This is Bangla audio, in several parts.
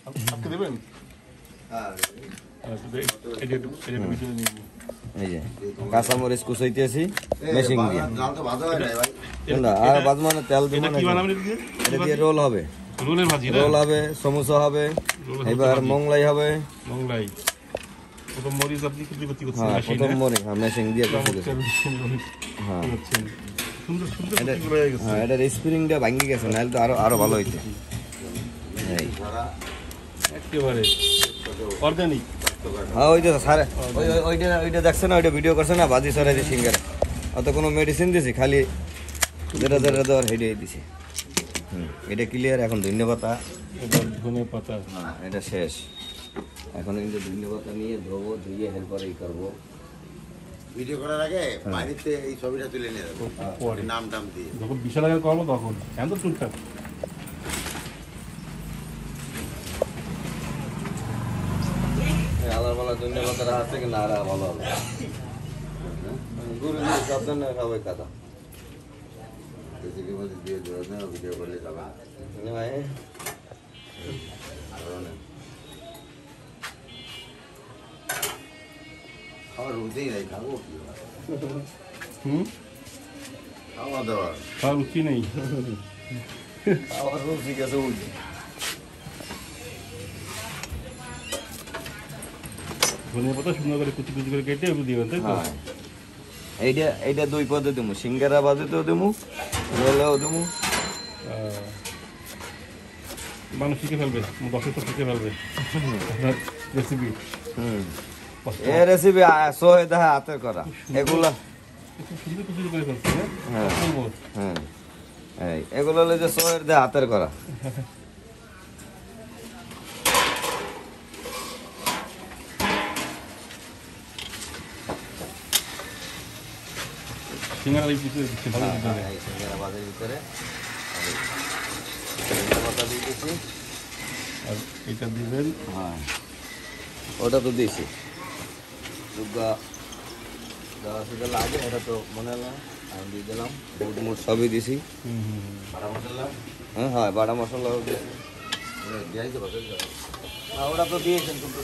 আপনি দেবেন? এই যে কাঁচামরিচ কুচাইতেছি মেশিন দিয়ে। আর বাজবো না, তেল দিব না। এটা দিয়ে রোল হবে, রোল হবে, সমোসা হবে, এবার মোংলাই হবে। মোংলাই প্রথম মরিচ আপনি কুচি করছেন? হ্যাঁ, প্রথম মরিচ মেশিন দিয়ে কুচি করছি। হ্যাঁ, হ্যাঁ, এটার স্প্রিংটা ভাঙি গেছে, নাহলে তো আরো ভালো হইছে। এই একেবারে অর্গানিক। হ্যাঁ, ওই যে স্যার ওইটা দেখছে না, ওইটা ভিডিও করছে না, বাজি সরাই দিয়ে সিঙ্গারা। অত কোনো মেডিসিন দিছি, খালি যেটা দেওয়ার হেঁটে দিছি। এটা ক্লিয়ার। এখন ধন্যপাতা, ধনেপাতা, হ্যাঁ এটা শেষ। এখন কিন্তু ধন্যপাতা নিয়ে ধোবো, ধুয়ে এরপরে করবো। ভিডিও করার আগে বাড়িতে এই ছবিটা তুলে নিয়ে যাবো, নাম টাম দিয়ে। যখন বিশাল আগে করবো তখন এত টুকটাক। আলারবেলা ধন্যপাতা আছে কি না, আর ভালো হবে। গুরু দিয়ে সাবধান সবাই কাদা দিয়ে ভিডিও করলে যাবে খাওয়ার রুচেই নাই, খাবো কি? খাওয়া দাওয়া খাওয়ার রুচি নেই। খাওয়ার রুচি গেছে উঠে। ধনেপাতা সুন্দর করে কুচি কুচি করে কেটে দিবেন, তাই তো? এইটা দুই পদে দেবো, সিঙ্গারা বাজেতেও দেবো, রোলেও দেবো। মানুষ শিখে ফেলবে, দর্শক শিখে ফেলবে রেসিপি। এই রেসিপি সোহেদা হাতের করা, এগুলা সুন্দর কুচি করে ফেলছে। হ্যাঁ, এই এগুলো হলো যে সোহেদা হাতের করা। সিঙ্গারা ভিতরে দিচ্ছে, ভালো ভিতরে সিঙ্গারা বাজের ভিতরে ধনেপাতা দিয়েছি। আর এটা দিবেন। হ্যাঁ, ওটা তো দিয়েছি। দুর্গা দেওয়া সেটা লাগে, এটা তো মনে হলো আমি দিয়ে দিলাম। বুট মুট সবই দিয়েছি। বাটা মশলা, হ্যাঁ হ্যাঁ, বাটা মশলাও দিয়েছি। ওটা তো দিয়েছেন, কিন্তু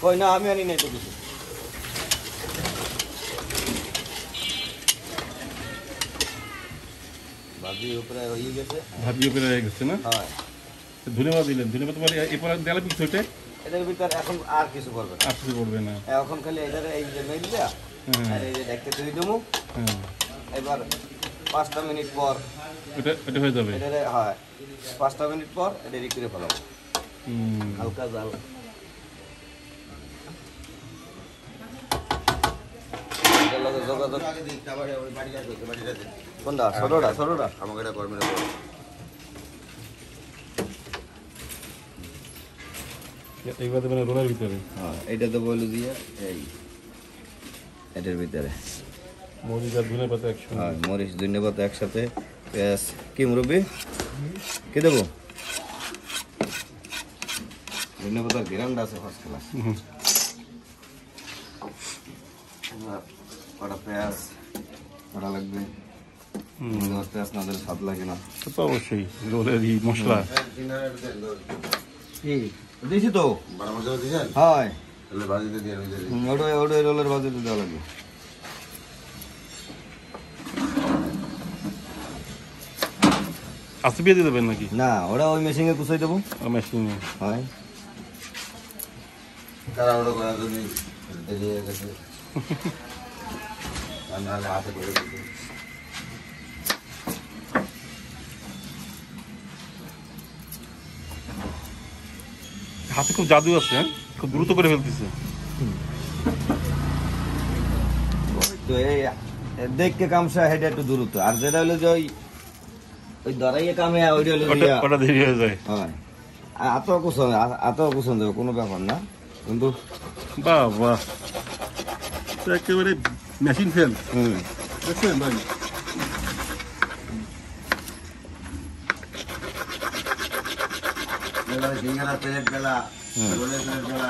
কই না, আমি আনি নাই তো কিছু। ভাজি উপরে হয়ে গেছে, ভাজি উপরে হয়ে গেছে না? হ্যাঁ। ধন্যবাদ দিলেন, ধন্যবাদ পরে এরপর দেয়ালে পিছু ওইটা এটার ভিতর এখন আর কিছু করবে না, আর কিছু করবে না। এখন খালি এটার এই যে মেল দেয়া আর এই যে দেখতে তুই দেবো। এবার 5টা মিনিট পর এটা হয়ে যাবে। এটা হয় 5টা মিনিট পর এটা রেডি করে ফেলাবো। হালকা জাল যোগাযোগ। কোনটা? ছোটটা আমাকে এটা করবে। এইবার দেবেন রোলের ভিতরে। হ্যাঁ, এটা তো বলে দিয়ে এই এটার ভিতরে মরিচ আর ধনেপাতা একসাথে। হ্যাঁ, মরিচ ধনেপাতা একসাথে, পেঁয়াজ। কি মুরব্বি কি দেবো? ধনেপাতার ঘেরানটা আছে ফার্স্ট ক্লাস। কটা পেঁয়াজ কটা লাগবে, পেঁয়াজ না দিলে স্বাদ লাগে না। তো অবশ্যই রোলের এই মশলা দিয়েছি তো। বাটা মশলা দিয়েছেন? হয়, তাহলে ভাজিতে দিয়ে ওটাই রোলের বাজিতে দেওয়া লাগবে। আস্তে দিয়ে দেবেন নাকি? না, ওরা ওই মেশিনে কুচাই দেবো। মেশিনে হয় তারা ওটা করার জন্য দেরি হয়ে গেছে। নাহলে হাতে করে দিতে। হাতে খুব জাদু আছে, খুব দ্রুত করে ফেলতেছে। তো এই দেখকে কামসা হেডে একটু দূরত্ব, আর যেটা হলো যে ওই দরাইয়ে কামে ওইটা হলো ওটা দেরি হয়ে যায়। হয়, এত কুশন দেবে কোনো ব্যাপার না, কিন্তু বাহ বাহ, একেবারে মেশিন ফেল। দেখছেন ভাই, সিঙ্গারা প্লেট বেলা, রোলের প্লেট বেলা,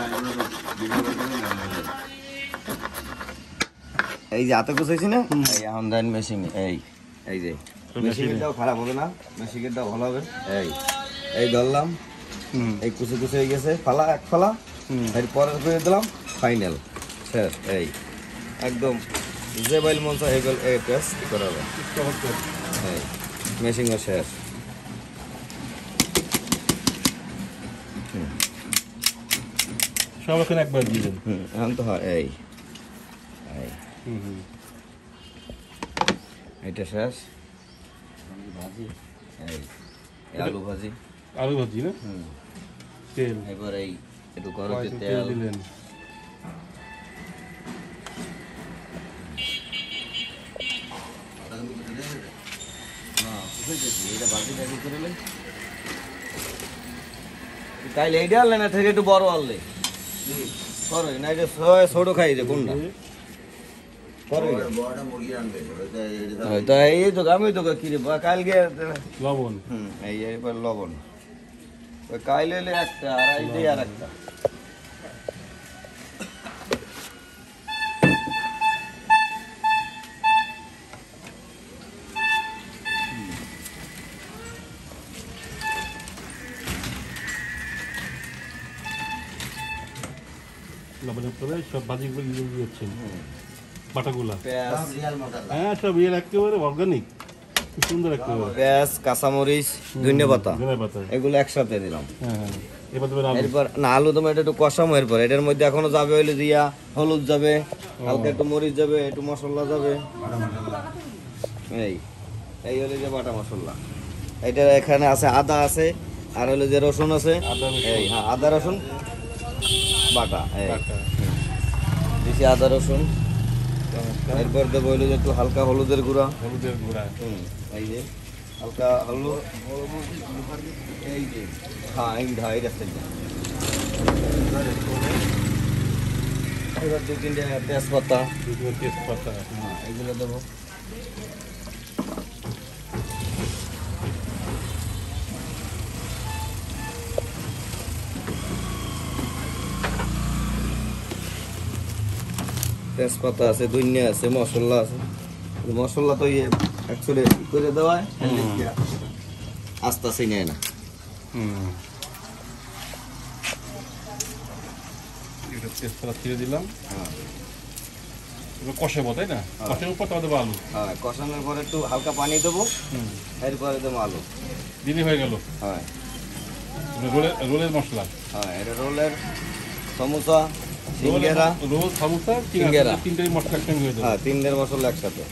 এই যে হাতে কুচাইছি না, এই এখন দেন মেশিন। এই যে মেশিনটাও খারাপ হবে না, মেশিনটাও ভালো হবে। এই ধরলাম, এই কুচি কুচি হয়ে গেছে, ফালা এক ফালা, এরপরে করে দিলাম ফাইনাল শেষ। এই একদম যে বাইল মন চায় এই টেস্ট করা হবে। এই মেশিংও শেষ। সব এখন একবার দিয়ে দেন। এখন তো হয় এই এইটা শেষ। ভাজি এই আলু ভাজি, আলু ভাজি না, তেল এবার এই একটু গরমে তেল দিলেন। তাইলে এইটা আনলে না থেকে একটু বড় আনলে করো না, এটা ছোট খাই রে কোনটা বড়টা মুরগি আনবে তো এই তো আমি তো কি রে কালকে লবণ, এই এবার লবণ ওই কাইলে এলে একটা আর এই দিয়ে আর একটা। লবণের পরে সব ভাজিগুলো দিয়ে দিচ্ছেন, বাটাগুলা। পেঁয়াজ, হ্যাঁ সব ইয়ে একেবারে অর্গানিক, খুব সুন্দর একেবারে। পেঁয়াজ, কাঁচামরিচ, ধনিয়া পাতা ধনে পাতা, এগুলো একসাথে দিলাম। হ্যাঁ এবার দেবেন আলু। এরপর না আলু তোমার এটা একটু কষামো, এরপর এটার মধ্যে এখনো যাবে হইলে দিয়া হলুদ যাবে, হালকা একটু মরিচ যাবে, একটু মশলা যাবে। এই এই হলো যে বাটা মশলা। এটা এখানে আছে আদা আছে, আর হলো যে রসুন আছে। আদা রসুন। এই হ্যাঁ আদা রসুন বাটা, এই বাটা। দিছি আদা রসুন। এরপর দেবো হইলো যে একটু হালকা হলুদের গুঁড়া। হলুদের গুঁড়া, এই যে হালকা হলুদ, এই যে হ্যাঁ এই রাস্তা। এবার 2-3টে তেজপাতা, তেজপাতা, হ্যাঁ এগুলো দেবো। তেজপাতা আছে, ধনিয়া আছে, মশলা আছে। মশলা তো ইয়ে অ্যাকচুয়ালি করে দেওয়া হয়, আস্তে আস্তে নেয় না। তেজপাতা ছিঁড়ে দিলাম, হ্যাঁ এবার কষাবো তাই না? কষানোর পর তারপর দেবো আলু। হ্যাঁ কষানোর পরে একটু হালকা পানি দেবো, এরপরে দেবো আলু। দিনই হয়ে গেল হ্যাঁ রোলের মশলা। হ্যাঁ এটা রোলের, সমোসা, সিঙ্গারা, রোল, সামোসা, সিঙ্গারা, তিনটাই মশলা একসঙ্গে হয়ে যাবে। হ্যাঁ 3টের মশলা একসাথে।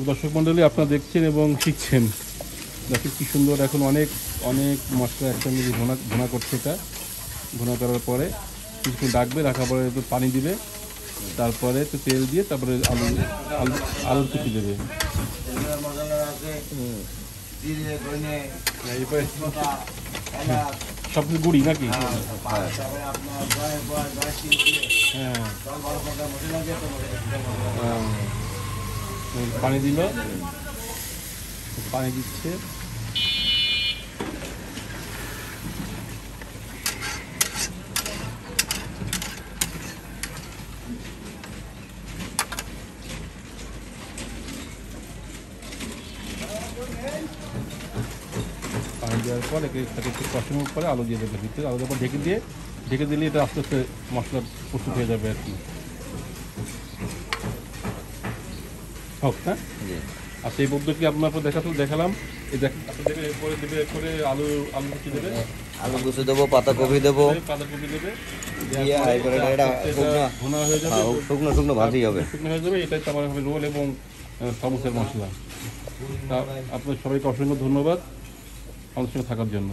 দর্শক মন্ডলী আপনারা দেখছেন এবং শিখছেন, দেখেন কি সুন্দর। এখন অনেক অনেক মশলা একসঙ্গে ভুনা করছে। এটা ভুনা করার পরে কিছুক্ষণ রাখবে, রাখার পরে একটু পানি দিবে, তারপরে একটু তেল দিয়ে তারপরে আলুর কুচি দেবে। এরপরে সব কিছু গুঁড়ি নাকি? হ্যাঁ পানি দিল, পানি দিচ্ছে। পানি দেওয়ার পর একে একটু কষানোর পরে আলু দিয়ে দেবে ভিতরে। আলুর পর ঢেকে দিলে এটা আস্তে আস্তে মশলা প্রস্তুত হয়ে যাবে আর কি। হোক, হ্যাঁ। আর সেই পদ্ধতি আপনার দেখালাম। এই এরপরে দেবে করে আলু কুচি দেবে, আলু কুচি দেবো, পাতাকপি দেবো, বাঁধাকপি দেবে, ভুনা হয়ে যাবে, শুকনো শুকনো ভাজি হবে। শুকনো হয়ে যাবে। এটাই তো আমার হবে রোল এবং সমোসার মশলা। তা আপনাদের সবাইকে অসংখ্য ধন্যবাদ আমাদের সঙ্গে থাকার জন্য।